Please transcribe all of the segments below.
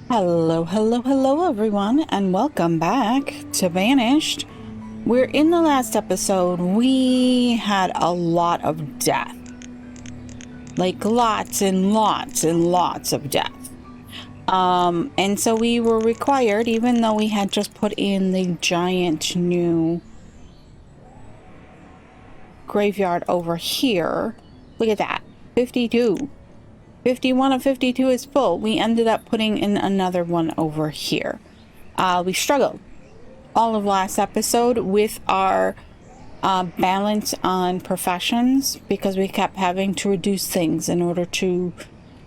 Hello, hello, hello, everyone, and welcome back to Banished. We're in the last episode. We had a lot of death. Like lots and lots and lots of death. And so we were required, even though we had just put in the giant new graveyard over here. Look at that. 52. 51 of 52 is full. We ended up putting in another one over here. We struggled all of last episode with our balance on professions because we kept having to reduce things in order to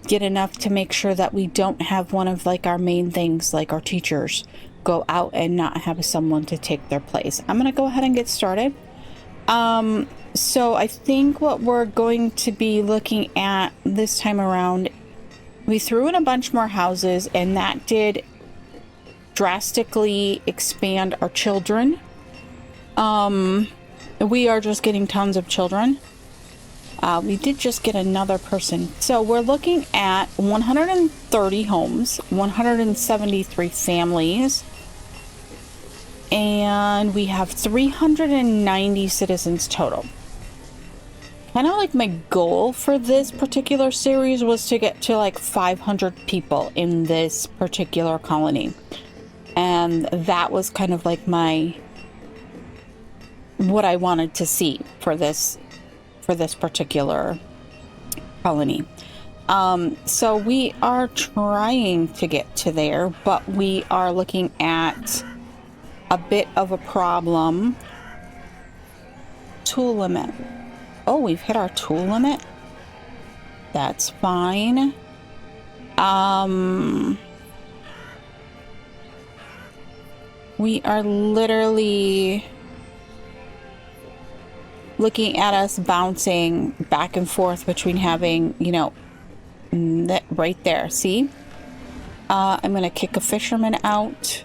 get enough to make sure that we don't have one of like our main things, like our teachers, go out and not have someone to take their place. I'm gonna go ahead and get started. So I think what we're going to be looking at this time around, we threw in a bunch more houses and that did drastically expand our children. We are just getting tons of children. We did just get another person. So we're looking at 130 homes, 173 families, and we have 390 citizens total. Kind of like my goal for this particular series was to get to like 500 people in this particular colony. And that was kind of like what I wanted to see for this particular colony. So we are trying to get to there, but we are looking at a bit of a problem. Tool limit. Oh, we've hit our tool limit. That's fine. We are literally looking at us bouncing back and forth between having, you know, that right there. See? I'm gonna kick a fisherman out.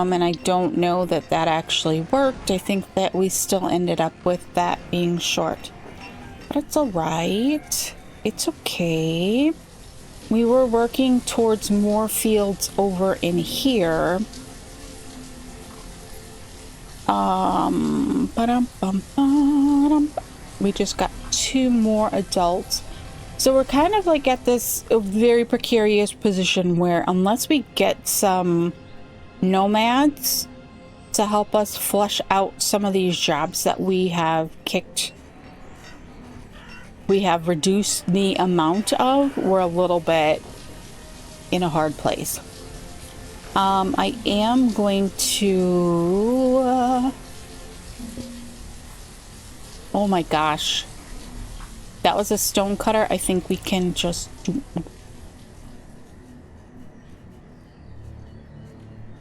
And I don't know that that actually worked. I think that we still ended up with that being short. But it's alright. It's okay. We were working towards more fields over in here. We just got 2 more adults. So we're kind of like at this very precarious position where unless we get some nomads to help us flush out some of these jobs that we have reduced the amount of, we're a little bit in a hard place. I am going to oh my gosh, that was a stone cutter. I think we can just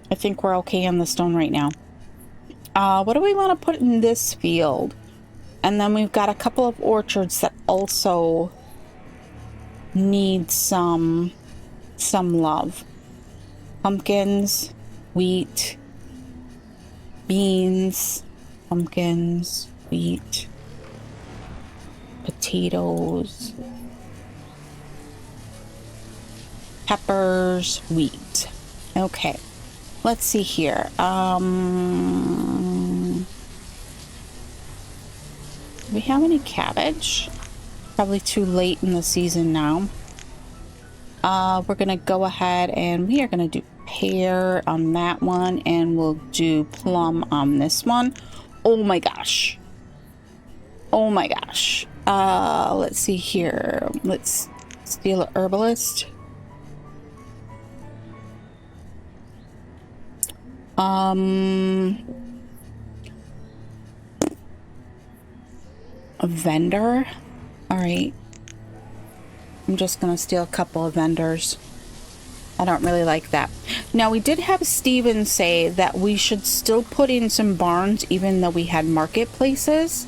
I think we're okay on the stone right now. What do we want to put in this field? And then we've got a couple of orchards that also need some love. Pumpkins, wheat, beans, pumpkins, wheat, potatoes, peppers, wheat. Okay. Let's see here. Do we have any cabbage? Probably too late in the season now. We're gonna go ahead and we are gonna do pear on that one, and we'll do plum on this one. Oh my gosh. Oh my gosh. Let's see here. Let's steal an herbalist. A vendor. All right. I'm just gonna steal a couple of vendors. I don't really like that. Now, we did have Steven say that we should still put in some barns even though we had marketplaces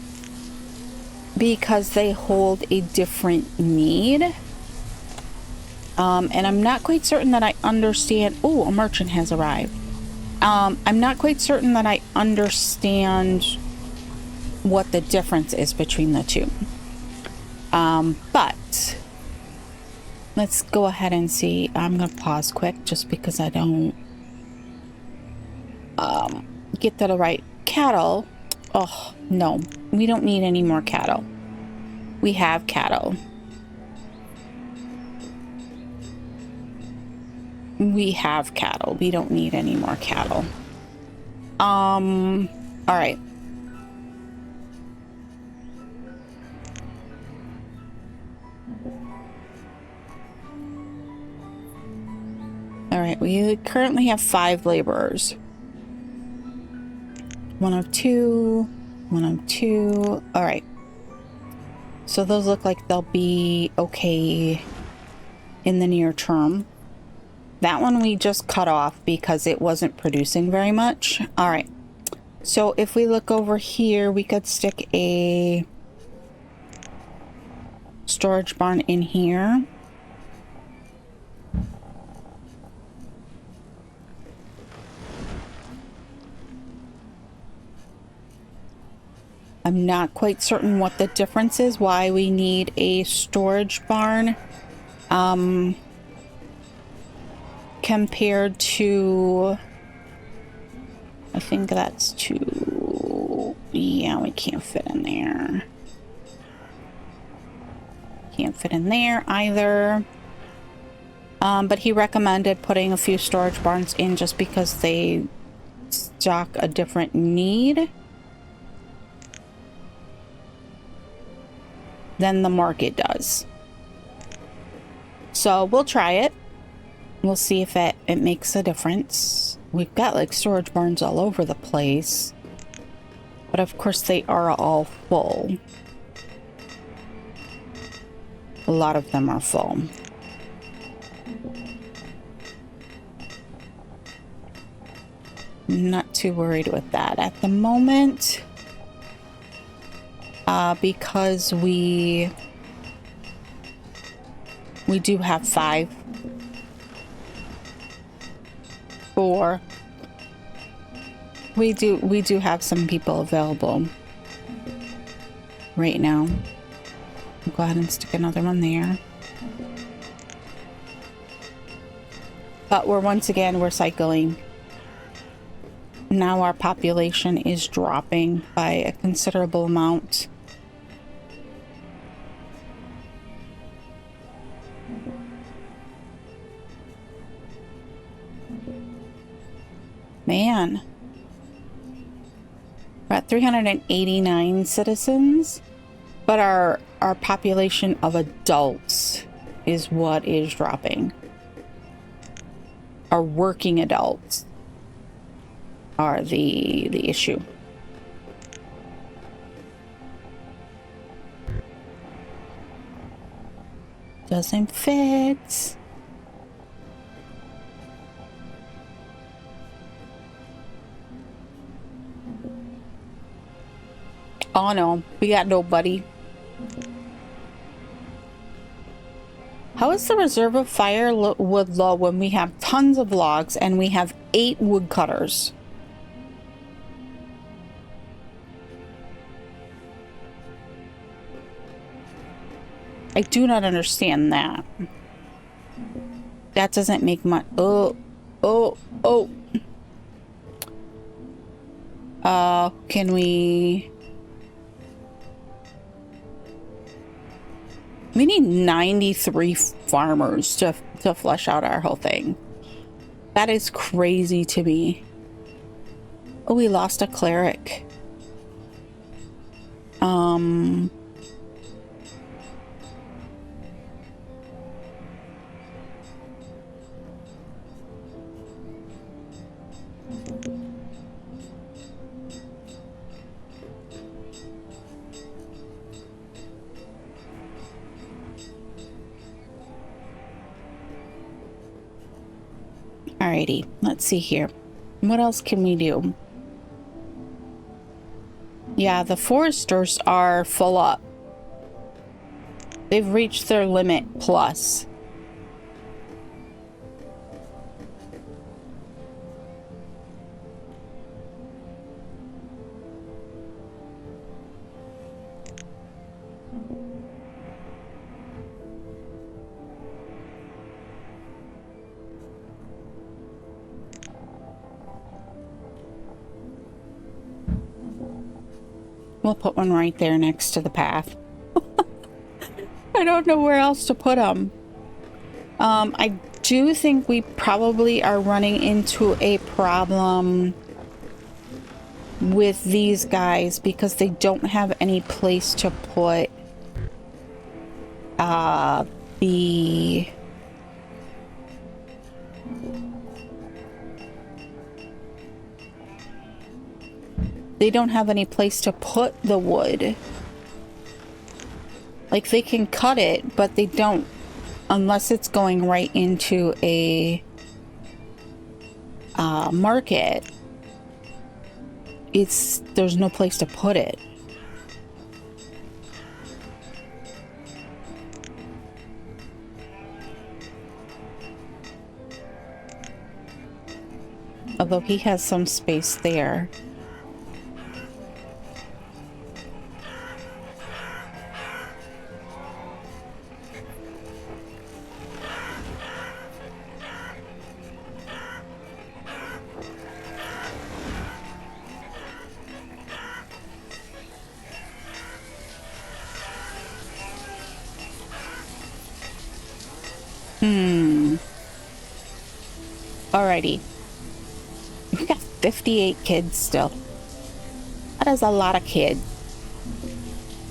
because they hold a different need. And I'm not quite certain that I understand. Oh, a merchant has arrived. I'm not quite certain that I understand what the difference is between the two. But let's go ahead and see. I'm gonna pause quick just because I don't get to the right cattle. Oh no, we don't need any more cattle. We have cattle. We have cattle. We don't need any more cattle. All right. All right, we currently have 5 laborers. 1 of 2, 1 of 2. All right. So those look like they'll be okay in the near term. That one we just cut off because it wasn't producing very much. All right. So if we look over here, we could stick a storage barn in here. I'm not quite certain what the difference is, why we need a storage barn compared to, I think that's too, yeah, we can't fit in there. Can't fit in there either. But he recommended putting a few storage barns in just because they stock a different need than the market does. So we'll try it. We'll see if it makes a difference. We've got like storage barns all over the place, but of course they are all full. A lot of them are full. Not too worried with that at the moment. Because we do have 5. 4. We do have some people available right now. I'll go ahead and stick another one there. But once again, we're cycling. Now our population is dropping by a considerable amount. Man. We're at 389 citizens, but our population of adults is what is dropping. Our working adults are the issue. Doesn't fit. Oh no, we got nobody. How is the reserve of firewood low when we have tons of logs and we have 8 woodcutters? I do not understand that. That doesn't make much. Oh. Can we? We need 93 farmers to flesh out our whole thing. That is crazy to me. Oh, we lost a cleric. Alrighty, let's see here. What else can we do? Yeah, the foresters are full up. They've reached their limit plus. We'll put one right there next to the path. I don't know where else to put them. I do think we probably are running into a problem with these guys because they don't have any place to put the they don't have any place to put the wood. Like, they can cut it, but they don't, unless it's going right into a market. There's no place to put it. Although he has some space there. Alrighty. We got 58 kids still. That is a lot of kids.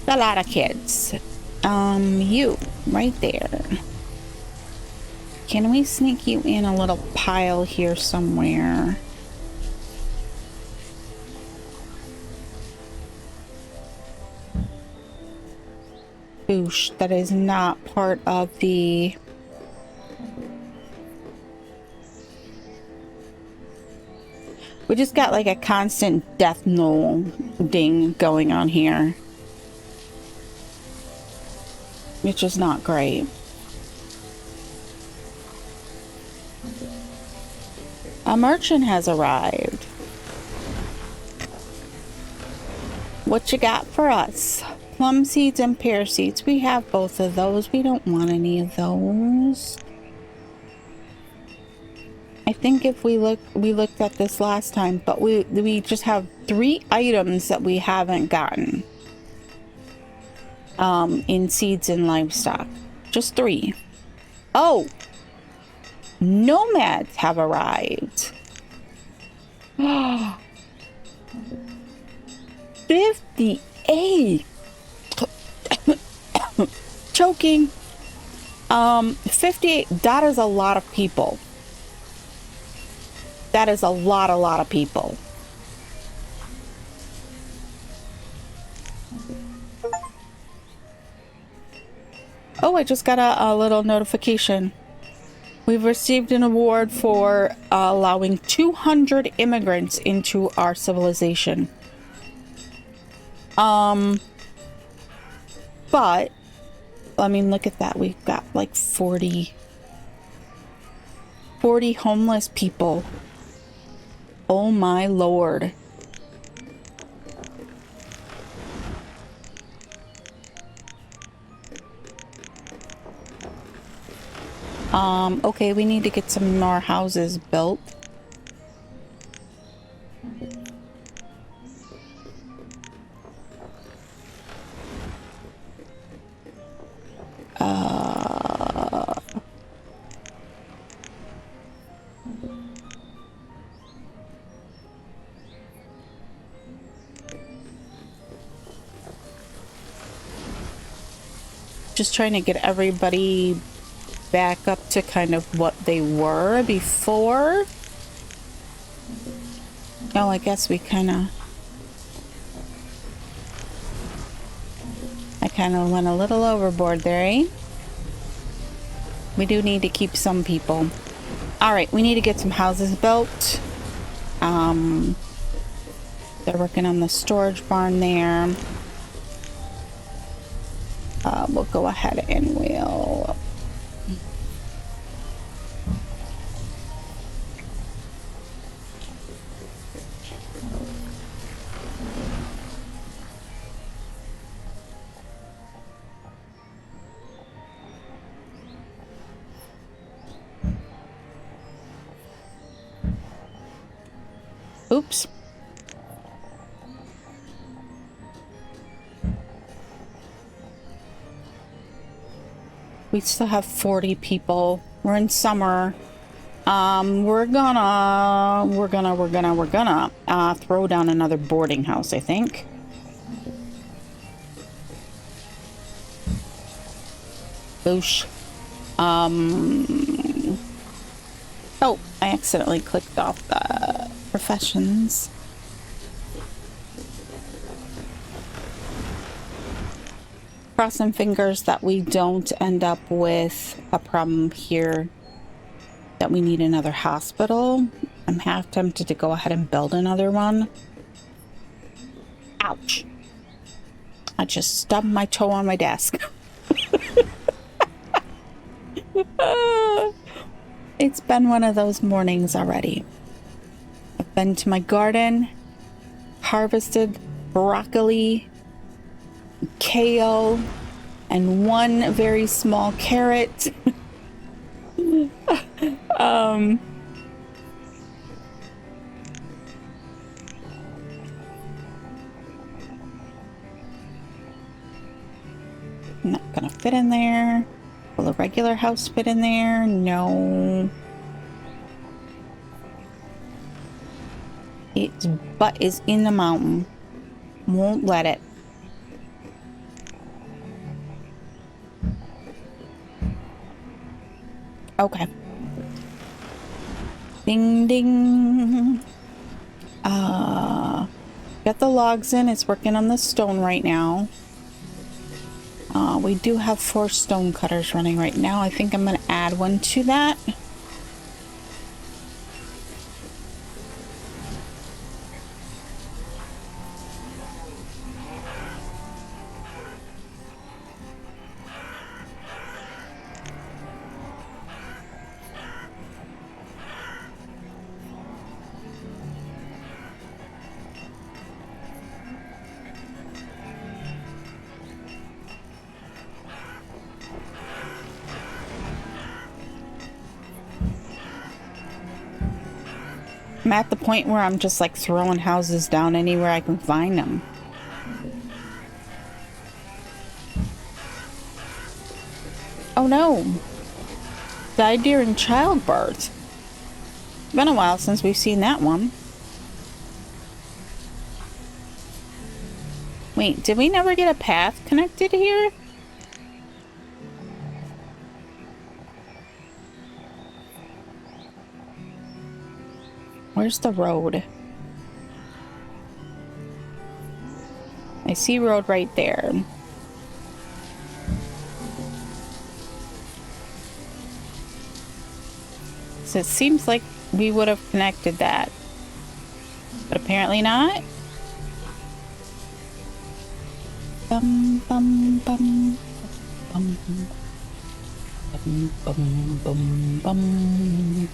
A lot of kids. You, right there. Can we sneak you in a little pile here somewhere? Boosh, that is not part of the... We just got like a constant death knell ding going on here. Which is not great. A merchant has arrived. What you got for us? Plum seeds and pear seeds. We have both of those. We don't want any of those. I think if we looked at this last time, but we just have 3 items that we haven't gotten. In seeds and livestock. Just 3. Oh! Nomads have arrived. 58! Choking. 58. That is a lot of people. That is a lot of people. Oh, I just got a little notification. We've received an award for allowing 200 immigrants into our civilization. But, I mean, look at that. We've got like 40 homeless people. Oh my lord. Okay, we need to get some more houses built. Just trying to get everybody back up to kind of what they were before. Oh, I guess we kind of... I kind of went a little overboard there, eh? We do need to keep some people. Alright, we need to get some houses built. They're working on the storage barn there. We'll go ahead and we'll... Oops. We still have 40 people. We're in summer. We're gonna throw down another boarding house, I think. Boosh. Oh, I accidentally clicked off the professions. Crossing fingers that we don't end up with a problem here, that we need another hospital. I'm half tempted to go ahead and build another one. Ouch. I just stubbed my toe on my desk. It's been one of those mornings already. I've been to my garden, harvested broccoli, kale, and one very small carrot. Not gonna fit in there. Will a regular house fit in there? No. Its butt is in the mountain. Won't let it. Okay. Ding ding. Got the logs in. It's working on the stone right now. We do have 4 stone cutters running right now. I think I'm going to add one to that. I'm at the point where I'm just like throwing houses down anywhere I can find them. Oh no! Died during childbirth. It's been a while since we've seen that one. Wait, did we never get a path connected here? Where's the road? I see road right there. So it seems like we would have connected that. But apparently not. Bum bum bum bum bum bum bum bum.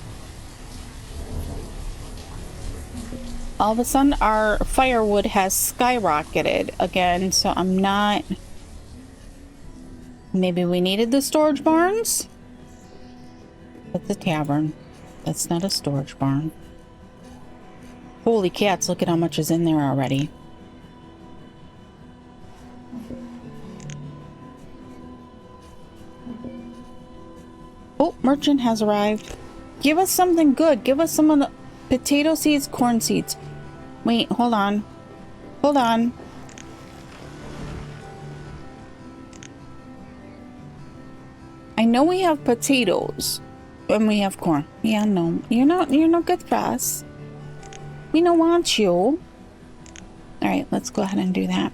All of a sudden our firewood has skyrocketed again, so I'm not... Maybe we needed the storage barns? That's a tavern. That's not a storage barn. Holy cats, look at how much is in there already. Oh, merchant has arrived. Give us something good. Give us some of the potato seeds, corn seeds. Wait, hold on. Hold on. I know we have potatoes and we have corn. Yeah, no. You're not good for us. We don't want you. All right, let's go ahead and do that.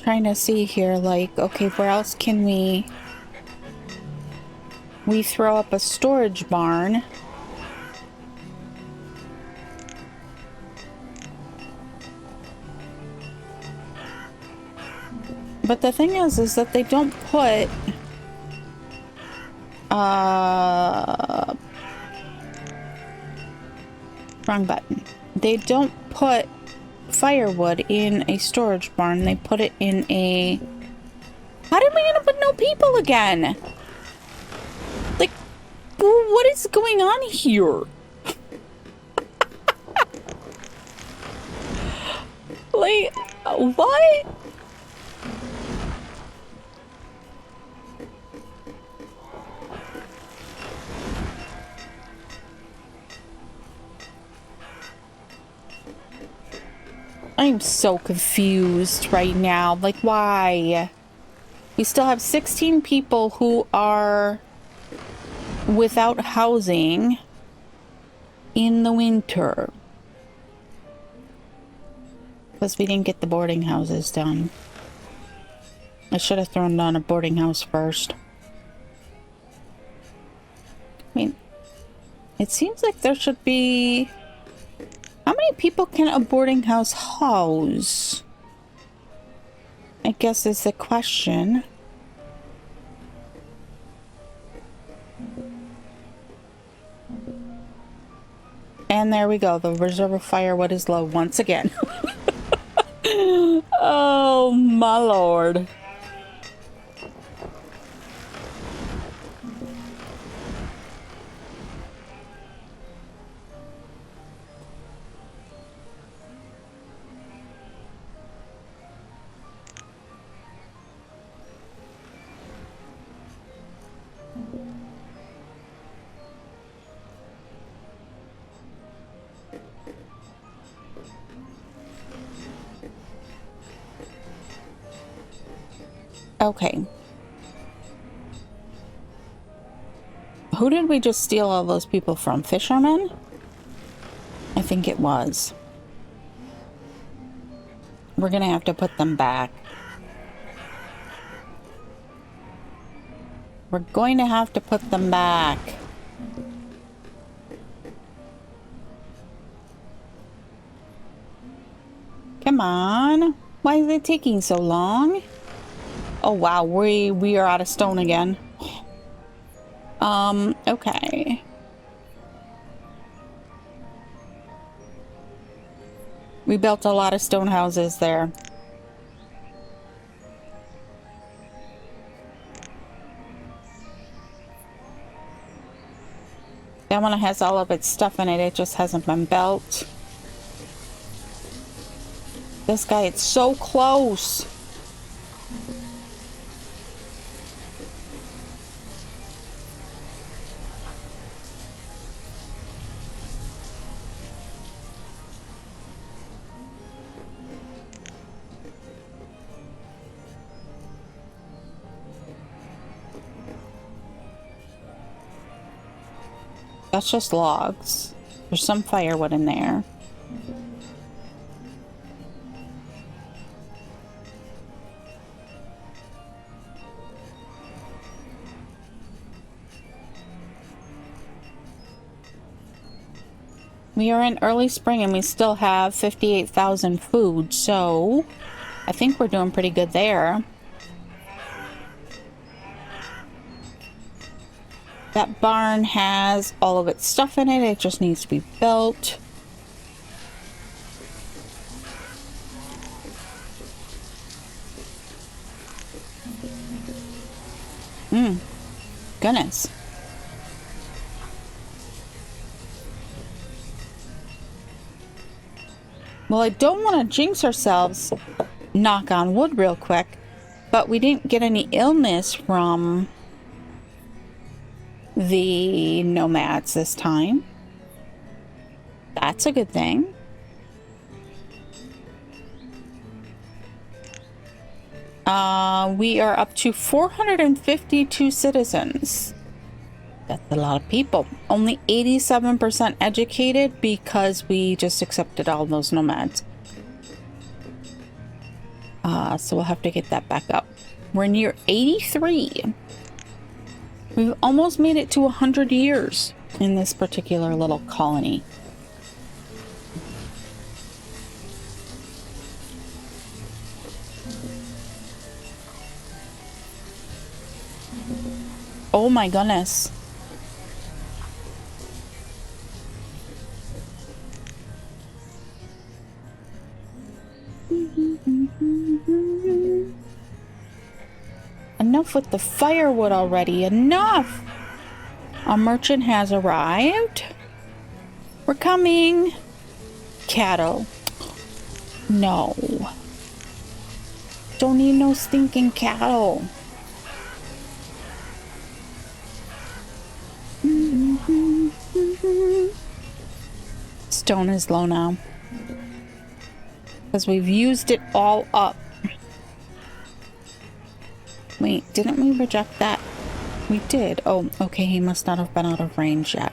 Trying to see here, like, okay, where else can we throw up a storage barn? But the thing is that they don't put wrong button. They don't put firewood in a storage barn. They put it in a... How did we end up with no people again? Like, what is going on here? Like, What? I'm so confused right now. Like, why? We still have 16 people who are without housing in the winter. Because we didn't get the boarding houses done. I should have thrown down a boarding house first. I mean, it seems like there should be... How many people can a boarding house house? I guess is the question. And there we go. The reserve of firewood is low once again. Oh, my lord. Okay. Who did we just steal all those people from? Fishermen? I think it was. We're gonna have to put them back. We're going to have to put them back. Come on. Why is it taking so long? Oh wow, we are out of stone again. Okay. We built a lot of stone houses there. That one has all of its stuff in it, it just hasn't been built. This guy, it's so close. That's just logs. There's some firewood in there. We are in early spring and we still have 58,000 food, so I think we're doing pretty good there. That barn has all of its stuff in it. It just needs to be built. Goodness. Well, I don't want to jinx ourselves, knock on wood real quick, but we didn't get any illness from the nomads this time. That's a good thing. We are up to 452 citizens. That's a lot of people. Only 87% educated because we just accepted all those nomads. So we'll have to get that back up. We're near 83. We've almost made it to 100 years in this particular little colony. Oh my goodness. Enough with the firewood already. Enough! Our merchant has arrived. We're coming. Cattle. No. Don't need no stinking cattle. Stone is low now. Because we've used it all up. Wait, didn't we reject that? We did. Oh, okay, he must not have been out of range yet.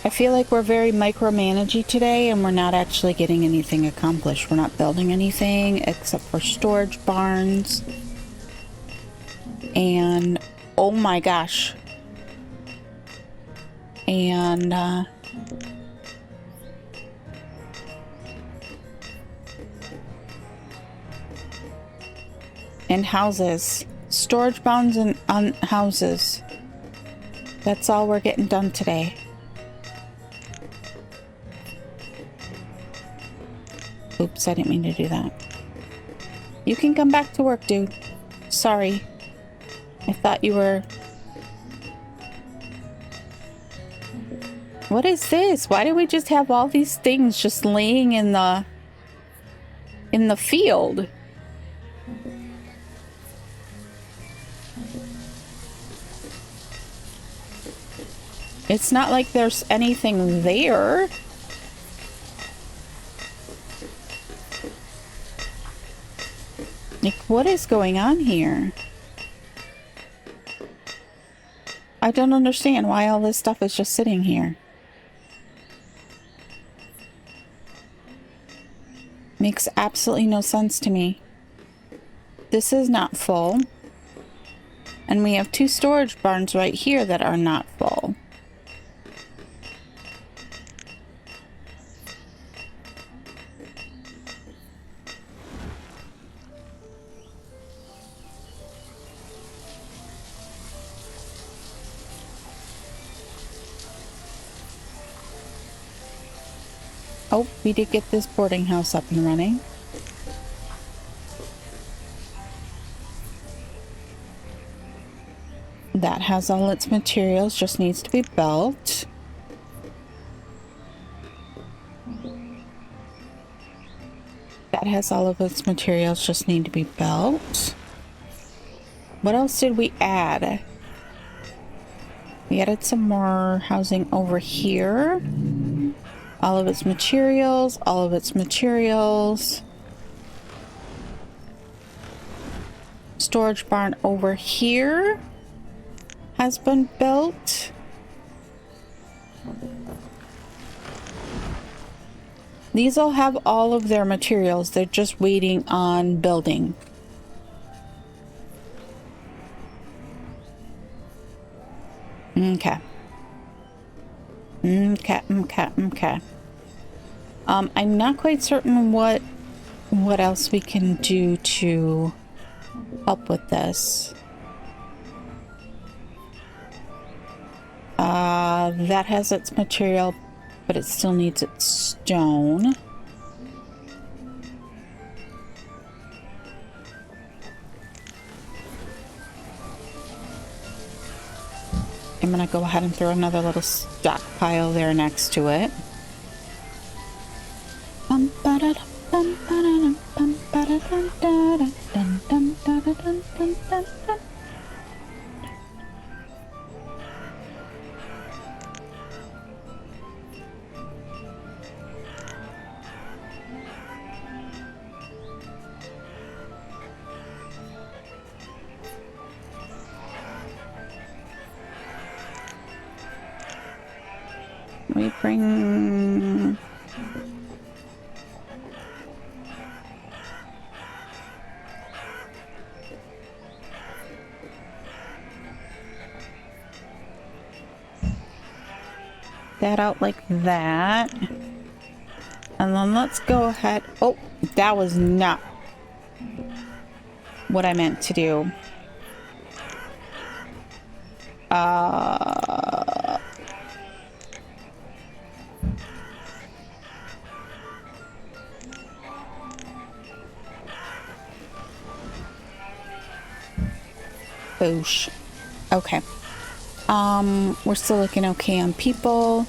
I feel like we're very micromanagey today and we're not actually getting anything accomplished. We're not building anything except for storage barns. And oh my gosh. And houses. Storage barns and on houses. That's all we're getting done today. Oops, I didn't mean to do that. You can come back to work, dude. Sorry. I thought you were... What is this? Why do we just have all these things just laying in the field? It's not like there's anything there. Like, what is going on here? I don't understand why all this stuff is just sitting here. Makes absolutely no sense to me. This is not full. And we have 2 storage barns right here that are not full. Oh, we did get this boarding house up and running. That has all its materials, just needs to be built. That has all of its materials, just need to be built. What else did we add? We added some more housing over here. All of its materials, all of its materials. Storage barn over here has been built. These all have all of their materials. They're just waiting on building. Okay. Okay. I'm not quite certain what else we can do to help with this. That has its material, but it still needs its stone. I'm gonna go ahead and throw another little stockpile there next to it. We bring... that out like that. And then let's go ahead... Oh, that was not what I meant to do. Boosh. Okay. We're still looking okay on people.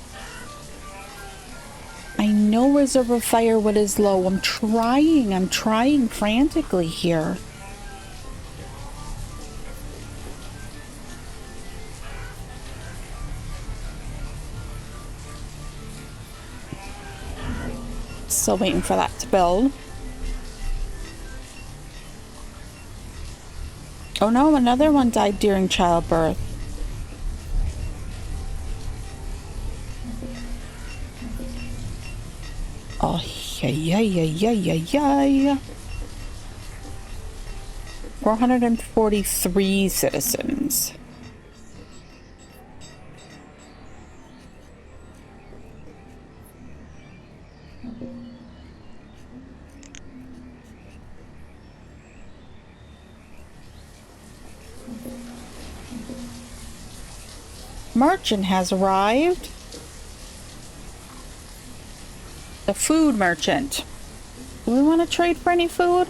I know reserve of firewood is low. I'm trying frantically here. Still waiting for that to build. Oh no, another one died during childbirth. Oh, yeah. 443 citizens. Merchant has arrived. The food merchant. Do we want to trade for any food?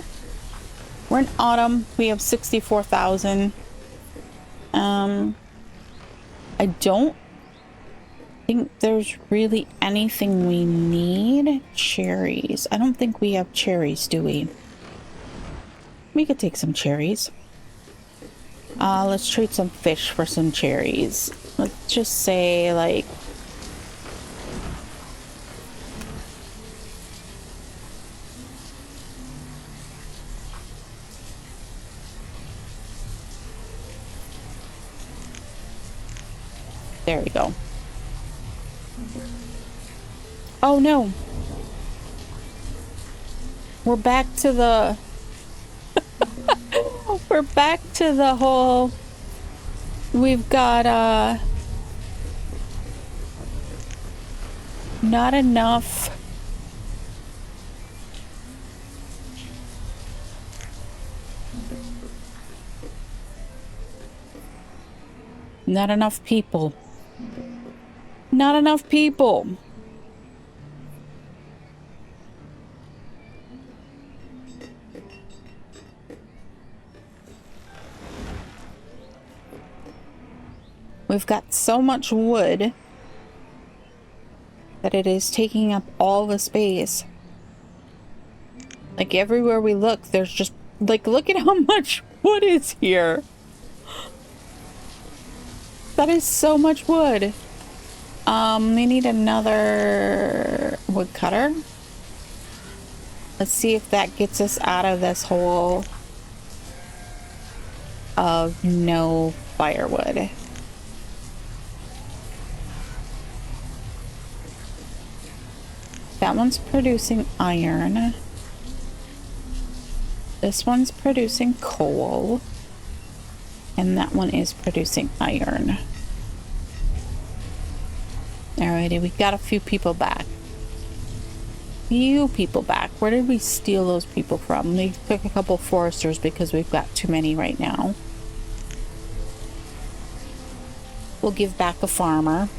We're in autumn. We have 64,000. I don't think there's really anything we need. Cherries. I don't think we have cherries, do we? We could take some cherries. Let's trade some fish for some cherries. Let's just say, like, there we go. Oh no. We're back to the we're back to the whole we've got not enough people. Not enough people. We've got so much wood that it is taking up all the space. Like everywhere we look, there's just like, look at how much wood is here. That is so much wood. We need another woodcutter. Let's see if that gets us out of this hole of no firewood. That one's producing iron. This one's producing coal. And that one is producing iron. Alrighty, we got a few people back. Where did we steal those people from? We took a couple foresters because we've got too many right now. We'll give back a farmer.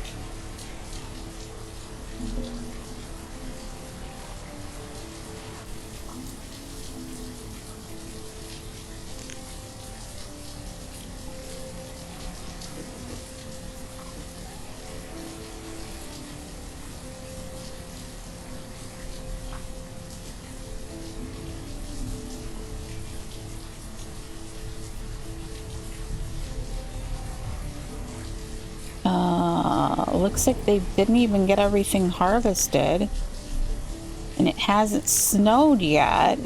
Looks like they didn't even get everything harvested. And it hasn't snowed yet.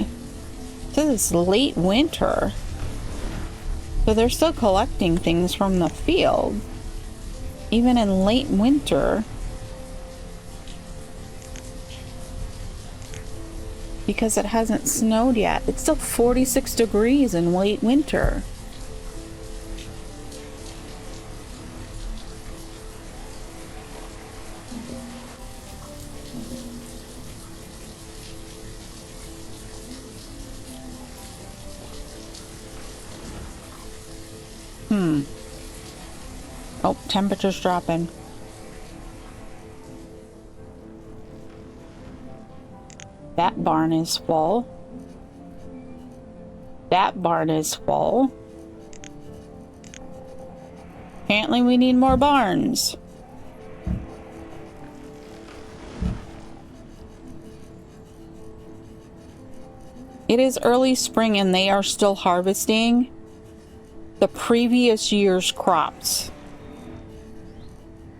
This is late winter. So they're still collecting things from the field. Even in late winter. Because it hasn't snowed yet. It's still 46 degrees in late winter. Oh, temperature's dropping. That barn is full. That barn is full. Apparently we need more barns. It is early spring and they are still harvesting the previous year's crops.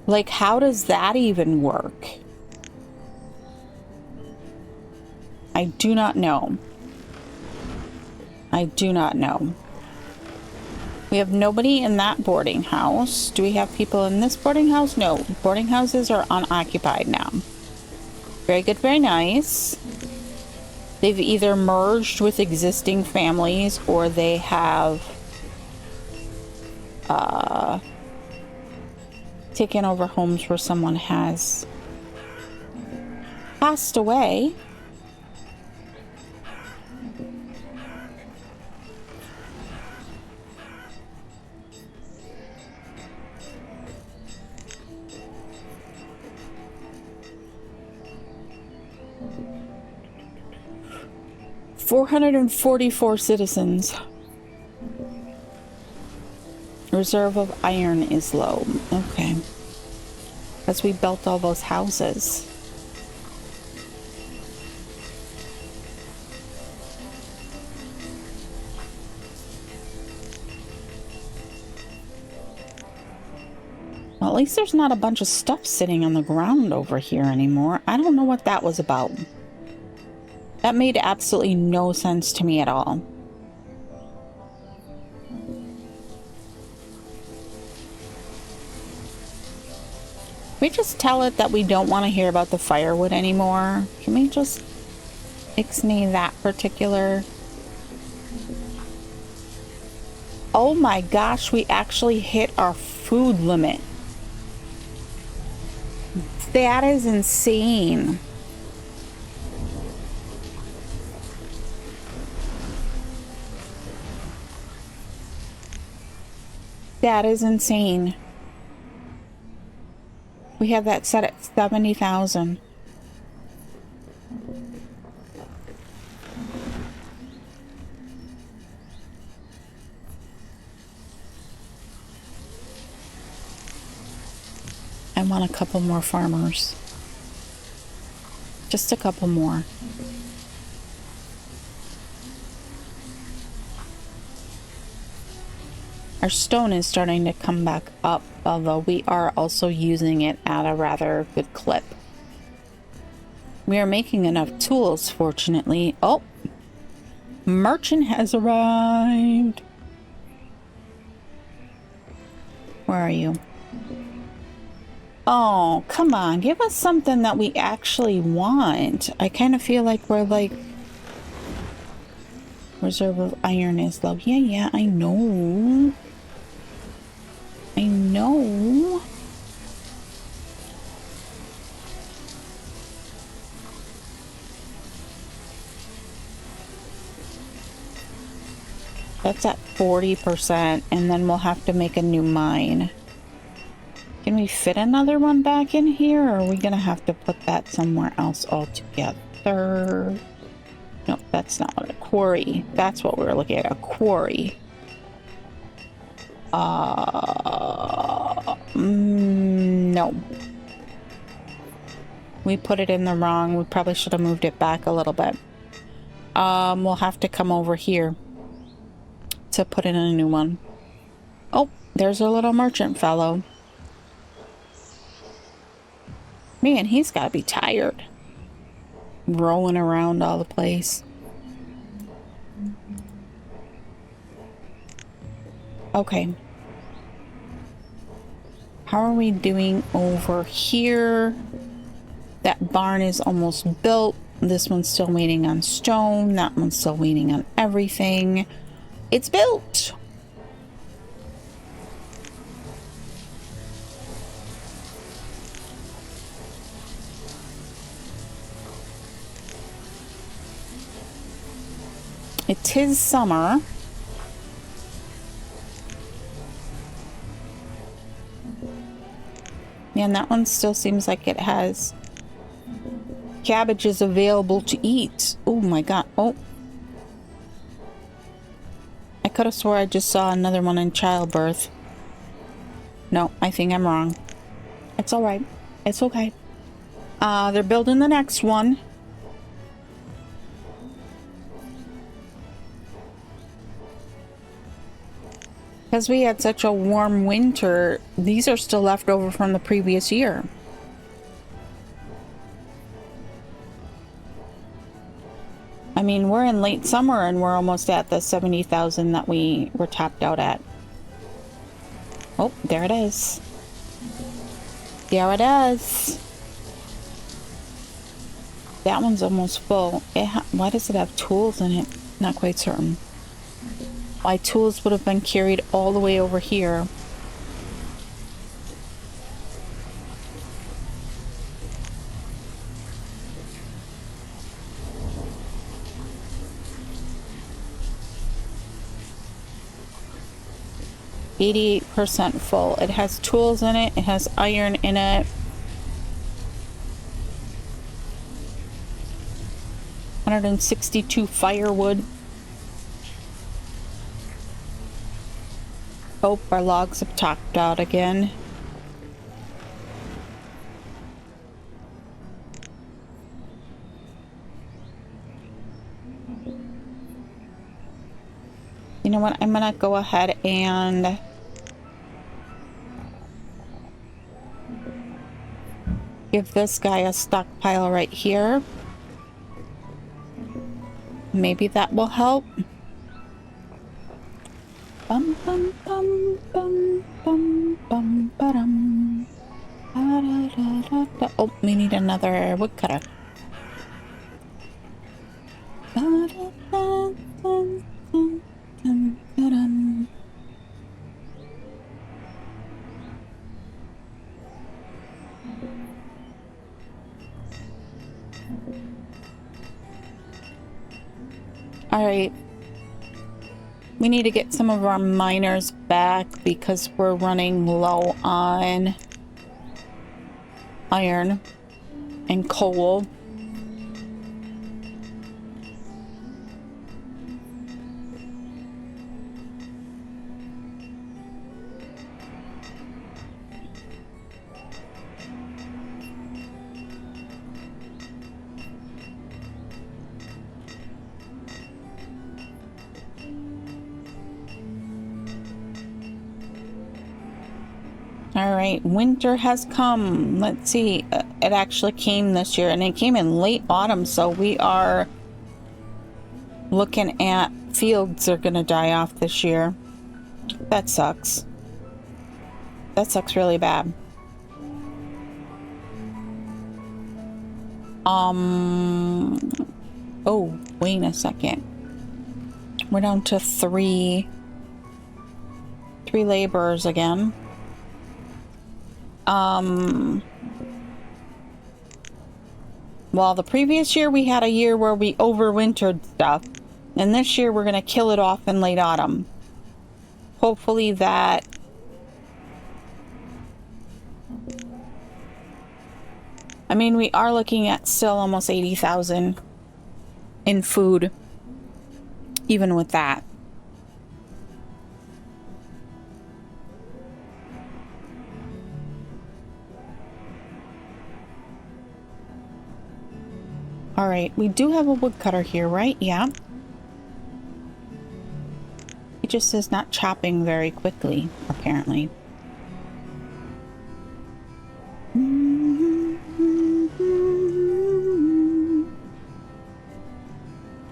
Like, how does that even work? I do not know. I do not know. We have nobody in that boarding house. Do we have people in this boarding house? No. Boarding houses are unoccupied now. Very good, very nice. They've either merged with existing families or they have taken over homes where someone has passed away. $444 citizens. Reserve of iron is low. Okay. Because we built all those houses. Well, at least there's not a bunch of stuff sitting on the ground over here anymore. I don't know what that was about. That made absolutely no sense to me at all. Can we just tell it that we don't want to hear about the firewood anymore? Can we just ixnay that particular? Oh my gosh, we actually hit our food limit. That is insane. That is insane. We have that set at 70,000. I want a couple more farmers. Just a couple more. Our stone is starting to come back up, although we are also using it at a rather good clip. We are making enough tools, fortunately. Oh! Merchant has arrived! Where are you? Oh, come on. Give us something that we actually want. I kind of feel like we're like... Reserve of iron is low. Yeah, I know. I know. That's at 40%, and then we'll have to make a new mine. Can we fit another one back in here, or are we gonna have to put that somewhere else altogether? No, that's not what a quarry. That's what we were looking at, a quarry. No. We put it in the wrong. We probably should have moved it back a little bit. We'll have to come over here to put in a new one. Oh, there's our little merchant fellow. Man, he's got to be tired. Rolling around all the place. Okay. How are we doing over here? That barn is almost built. This one's still waiting on stone. That one's still waiting on everything. It's built. It is summer. Yeah, and that one still seems like it has cabbages available to eat. Oh my god. Oh. I could have swore I just saw another one in childbirth. No, I think I'm wrong. It's all right. It's okay. They're building the next one. Because we had such a warm winter, these are still left over from the previous year. I mean, we're in late summer and we're almost at the 70,000 that we were tapped out at. Oh, there it is. There it is. That one's almost full. Why does it have tools in it? Not quite certain. My tools would have been carried all the way over here. %, full. It has tools in it. It has iron in it. 162 firewood. Oh, our logs have topped out again. You know what? I'm gonna go ahead and give this guy a stockpile right here. Maybe that will help. Bum bum bum bum bum bum ba-dum. Oh, we need another woodcutter. All right. We need to get some of our miners back because we're running low on iron and coal. All right, winter has come. Let's see. It actually came this year, and it came in late autumn, so we are looking at fields are going to die off this year. That sucks. That sucks really bad. Oh, wait a second. We're down to three laborers again. Well, the previous year we had a year where we overwintered stuff, and this year we're gonna kill it off in late autumn. Hopefully that I mean, we are looking at still almost 80,000 in food, even with that. All right, we do have a woodcutter here, right? Yeah. It just is not chopping very quickly, apparently.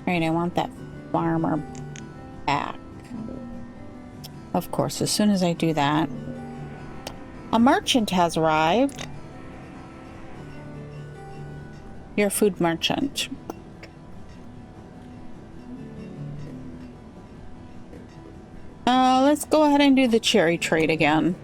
All right, I want that farmer back. Of course, as soon as I do that, a merchant has arrived. You're a food merchant. Let's go ahead and do the cherry trade again.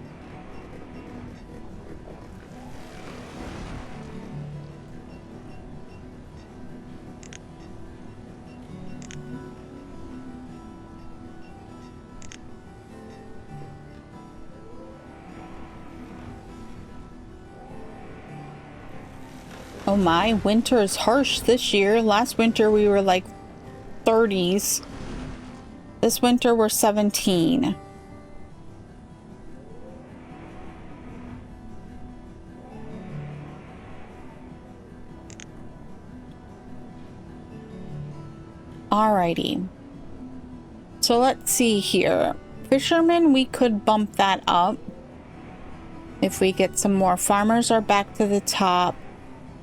Oh my, winter is harsh this year. Last winter we were like 30s. This winter we're 17. Alrighty. So let's see here. Fishermen, we could bump that up. If we get some more. Farmers are back to the top.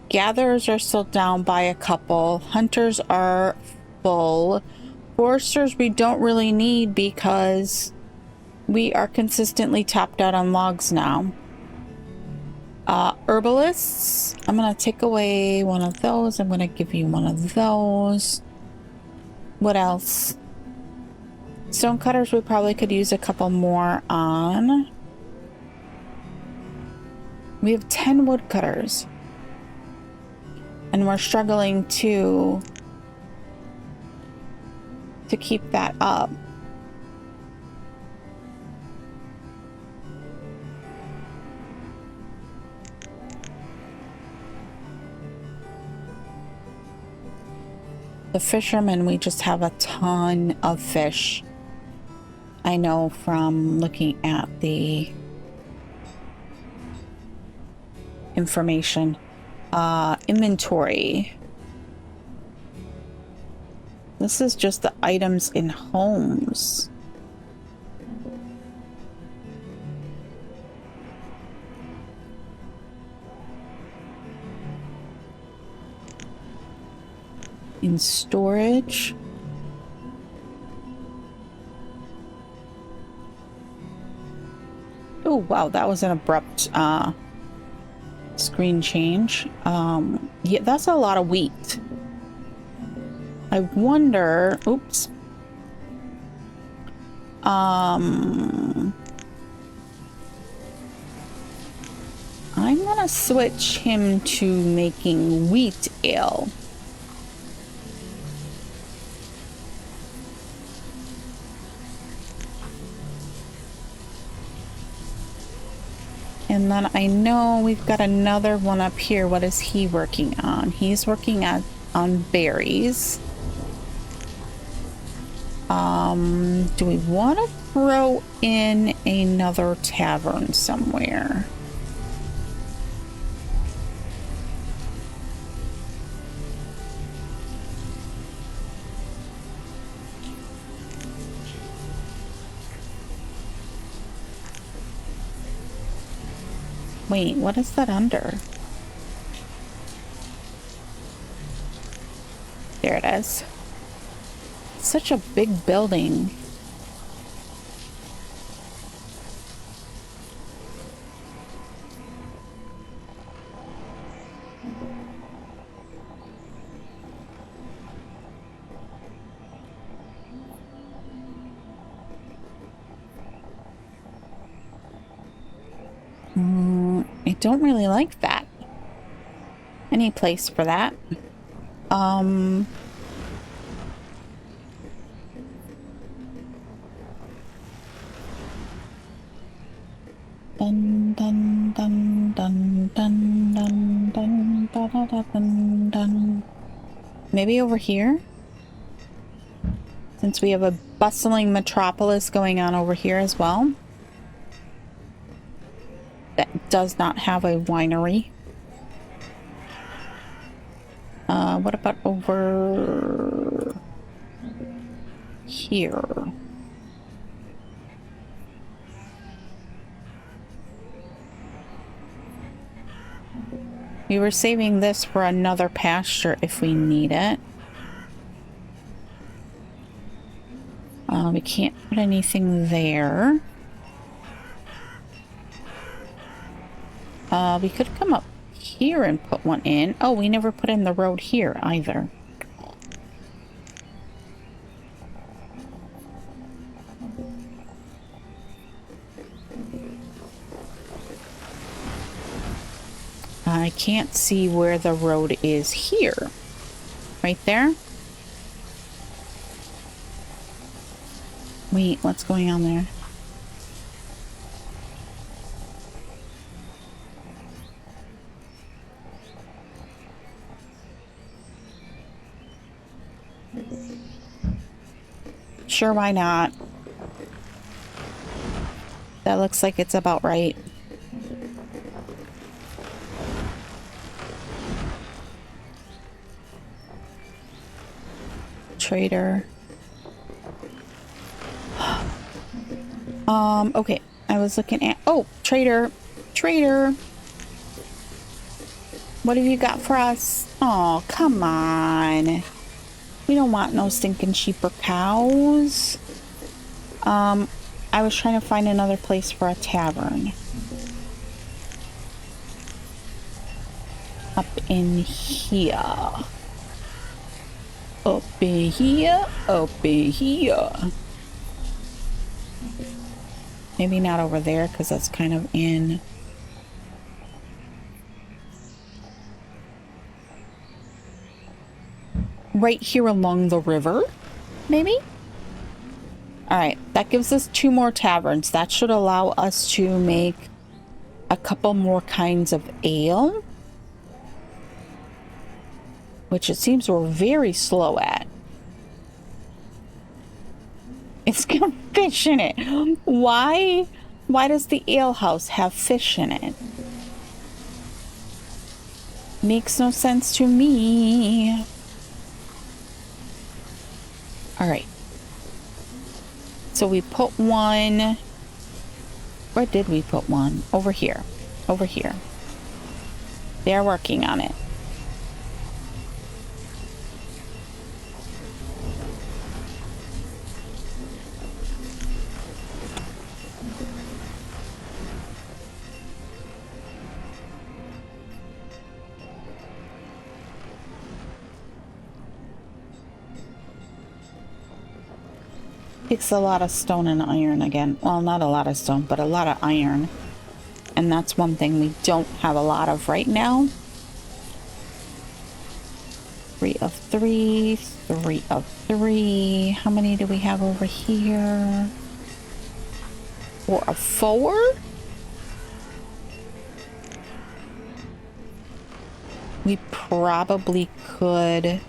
Gatherers are still down by a couple. Hunters are full. Foresters we don't really need because we are consistently tapped out on logs now. Herbalists, I'm gonna take away one of those. I'm gonna give you one of those. What else? Stonecutters, we probably could use a couple more on. We have 10 woodcutters. And we're struggling to keep that up. The fishermen, we just have a ton of fish. I know from looking at the information. Inventory. This is just the items in homes. In storage. Oh, wow, that was an abrupt screen change. Yeah, that's a lot of wheat. I wonder, oops. I'm gonna switch him to making wheat ale. And then I know we've got another one up here. What is he working on? He's working on berries. Do we want to throw in another tavern somewhere? Wait, what is that under? There it is. Such a big building. I don't really like that. Any place for that. Dun, dun, dun, dun, dun, dun, dun, da, da, da, dun, dun. Maybe over here? Since we have a bustling metropolis going on over here as well. That does not have a winery. What about over here? We were saving this for another pasture if we need it. We can't put anything there. We could come up here and put one in. Oh, we never put in the road here either. I can't see where the road is here. Right there? Wait, what's going on there? Sure, why not? That looks like it's about right. trader. Okay. I was looking at... Oh, trader. Trader. What have you got for us? Oh, come on. We don't want no stinking sheep or cows. I was trying to find another place for a tavern. Up in here. Up in here. Up in here. Maybe not over there, because that's kind of in... right here along the river, maybe? Alright, that gives us 2 more taverns. That should allow us to make a couple more kinds of ale. Which it seems we're very slow at. It's got fish in it. Why? Why does the ale house have fish in it? Makes no sense to me. Alright. So we put one... Where did we put one? Over here. Over here. They're working on it. Takes a lot of stone and iron again. Well, not a lot of stone, but a lot of iron. And that's one thing we don't have a lot of right now. 3 of 3, 3 of 3. How many do we have over here? 4 of 4? We probably could...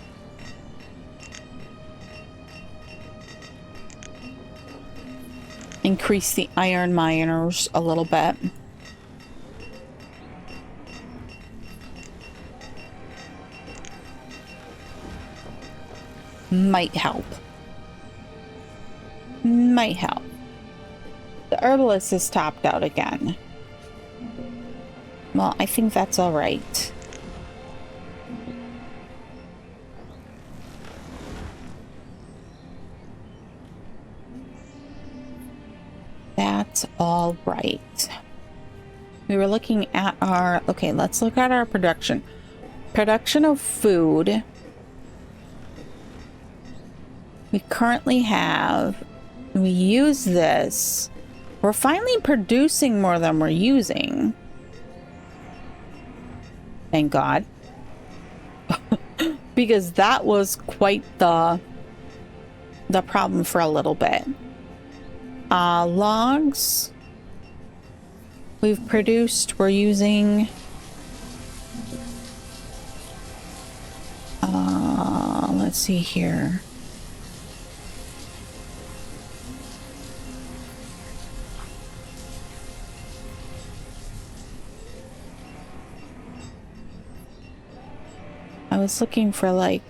increase the iron miners a little bit. Might help. Might help. The herbalist is topped out again. Well, I think that's all right. That's all right. We were looking at our... Okay, let's look at our production. Production of food. We currently have... We use this. We're finally producing more than we're using. Thank God. Because that was quite the problem for a little bit. Logs. We've produced, we're using... let's see here. I was looking for, like,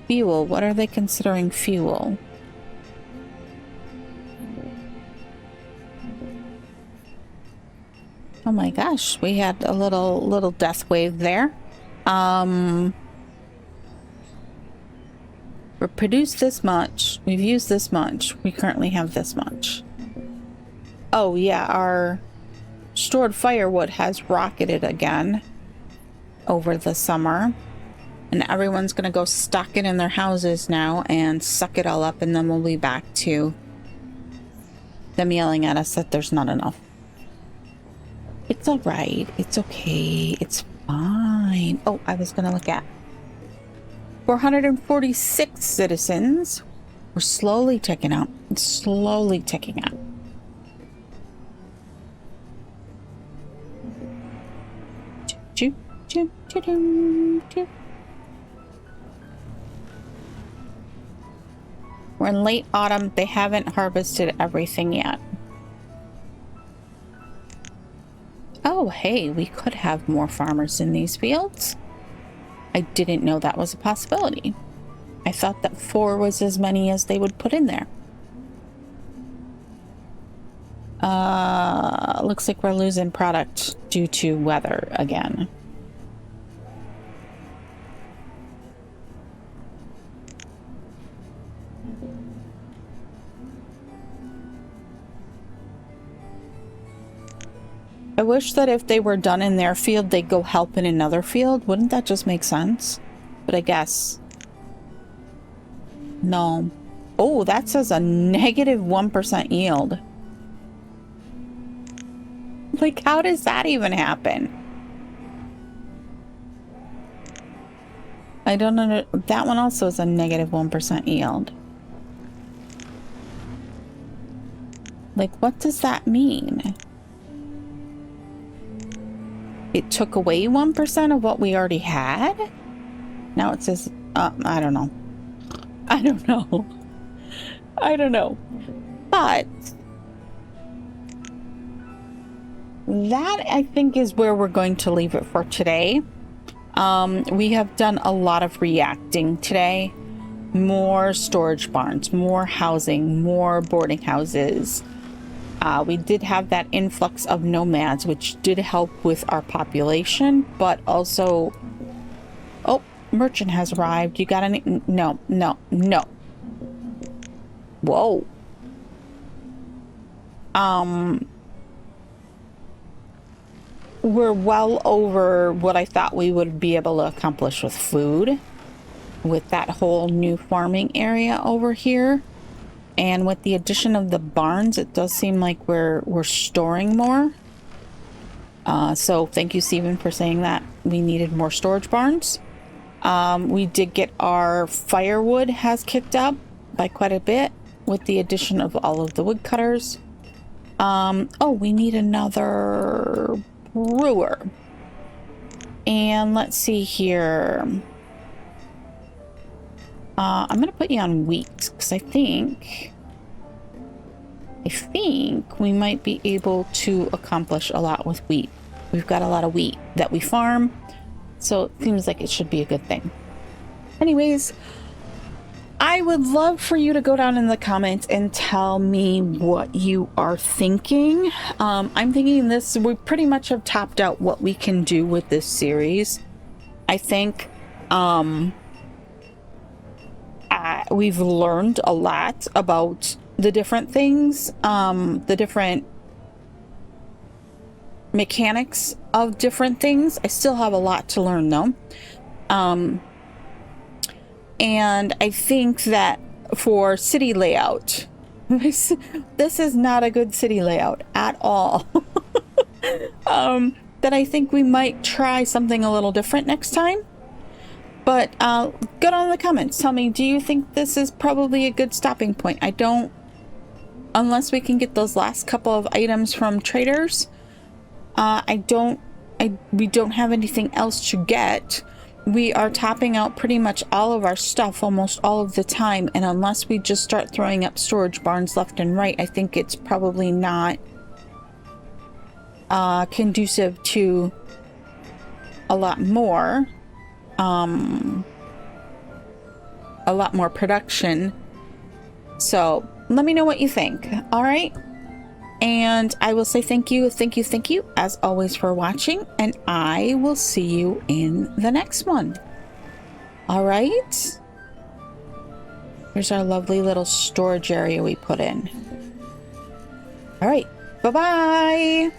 fuel. What are they considering fuel? Oh my gosh, we had a little death wave there. We've produced this much. We've used this much. We currently have this much. Oh yeah, our stored firewood has rocketed again over the summer. And everyone's gonna go stock it in their houses now and suck it all up, and then we'll be back to them yelling at us that there's not enough. It's all right. It's okay. It's fine. Oh, I was gonna look at 446 citizens. We're slowly ticking out. It's slowly ticking out. Choo, choo, choo, choo, choo. We're in late autumn. They haven't harvested everything yet. Oh, hey, we could have more farmers in these fields. I didn't know that was a possibility. I thought that 4 was as many as they would put in there. Looks like we're losing product due to weather again. I wish that if they were done in their field, they'd go help in another field. Wouldn't that just make sense? But I guess... no. Oh, that says a negative 1% yield. Like, how does that even happen? I don't know. That one also is a negative 1% yield. Like, what does that mean? It took away 1% of what we already had? Now it says, I don't know. I don't know. I don't know. But that, I think, is where we're going to leave it for today. We have done a lot of reacting today. More storage barns, more housing, more boarding houses. We did have that influx of nomads, which did help with our population, but also... oh, merchant has arrived. You got any... no, no, no. Whoa. We're well over what I thought we would be able to accomplish with food, with that whole new farming area over here. And with the addition of the barns, it does seem like we're storing more. So thank you, Stephen, for saying that we needed more storage barns. We did get our firewood has kicked up by quite a bit with the addition of all of the woodcutters. Oh, we need another brewer. And let's see here. I'm going to put you on wheat because I think we might be able to accomplish a lot with wheat. We've got a lot of wheat that we farm, so it seems like it should be a good thing. Anyways, I would love for you to go down in the comments and tell me what you are thinking. I'm thinking this, we pretty much have topped out what we can do with this series. I think we've learned a lot about the different things, the different mechanics of different things. I still have a lot to learn though. And I think that for city layout, this is not a good city layout at all. That I think we might try something a little different next time. But go down in the comments. Tell me, do you think this is probably a good stopping point? I don't, unless we can get those last couple of items from traders, we don't have anything else to get. We are topping out pretty much all of our stuff almost all of the time. And unless we just start throwing up storage barns left and right, I think it's probably not conducive to a lot more. A lot more production. So let me know what you think. All right. And I will say thank you as always for watching, and I will see you in the next one. All right. Here's our lovely little storage area we put in. All right. Bye-bye.